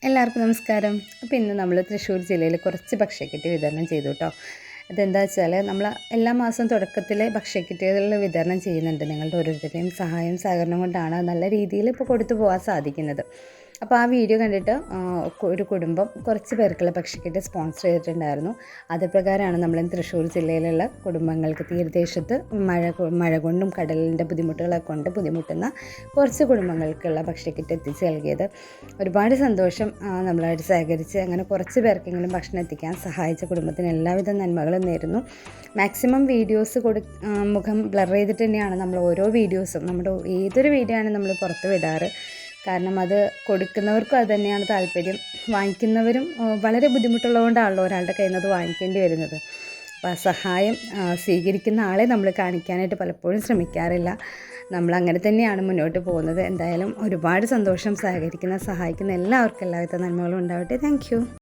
എല്ലാവർക്കും നമസ്കാരം. അപ്പോൾ ഇന്ന് നമ്മൾ തൃശ്ശൂർ ജില്ലയിൽ കുറച്ച് ഭക്ഷ്യക്കിറ്റ് വിതരണം ചെയ്തു കേട്ടോ. അതെന്താ വെച്ചാൽ നമ്മൾ എല്ലാ മാസവും തുടക്കത്തിൽ ഭക്ഷ്യക്കിറ്റുകൾ വിതരണം ചെയ്യുന്നുണ്ട്. നിങ്ങളുടെ ഓരോരുത്തരുടെയും സഹായം സഹകരണം കൊണ്ടാണ് നല്ല രീതിയിൽ ഇപ്പോൾ കൊടുത്തു പോകാൻ സാധിക്കുന്നത്. അപ്പോൾ ആ വീഡിയോ കണ്ടിട്ട് ഒരു കുടുംബം കുറച്ച് പേർക്കുള്ള ഭക്ഷ്യക്കിറ്റ് സ്പോൺസർ ചെയ്തിട്ടുണ്ടായിരുന്നു. അതുപ്രകാരമാണ് നമ്മൾ തൃശ്ശൂർ ജില്ലയിലുള്ള കുടുംബങ്ങൾക്ക് തീരദേശത്ത് മഴ കൊണ്ടും കടലിൻ്റെ ബുദ്ധിമുട്ടുകളൊക്കെ കൊണ്ട് ബുദ്ധിമുട്ടുന്ന കുറച്ച് കുടുംബങ്ങൾക്കുള്ള ഭക്ഷ്യക്കിറ്റ് എത്തിച്ച് നൽകിയത്. ഒരുപാട് സന്തോഷം. നമ്മളായിട്ട് സഹകരിച്ച് അങ്ങനെ കുറച്ച് പേർക്കെങ്കിലും ഭക്ഷണം എത്തിക്കാൻ സഹായിച്ച കുടുംബത്തിന് എല്ലാവിധ നന്മകളും നേരുന്നു. മാക്സിമം വീഡിയോസ് മുഖം ബ്ലർ ചെയ്തിട്ട് തന്നെയാണ് നമ്മൾ ഓരോ വീഡിയോസും നമ്മുടെ ഏതൊരു വീഡിയോ ആണ് നമ്മൾ പുറത്ത് വിടാറ്. കാരണം അത് കൊടുക്കുന്നവർക്കും അത് തന്നെയാണ് താല്പര്യം. വാങ്ങിക്കുന്നവരും വളരെ ബുദ്ധിമുട്ടുള്ളതുകൊണ്ടാണല്ലോ ഒരാളുടെ കയ്യിൽ നിന്ന് അത് വാങ്ങിക്കേണ്ടി വരുന്നത്. അപ്പോൾ ആ സഹായം സ്വീകരിക്കുന്ന ആളെ നമ്മൾ കാണിക്കാനായിട്ട് പലപ്പോഴും ശ്രമിക്കാറില്ല. നമ്മളങ്ങനെ തന്നെയാണ് മുന്നോട്ട് പോകുന്നത്. എന്തായാലും ഒരുപാട് സന്തോഷം. സഹായിക്കുന്ന എല്ലാവർക്കും എല്ലാവിധ നന്മകളും ഉണ്ടാവട്ടെ. താങ്ക്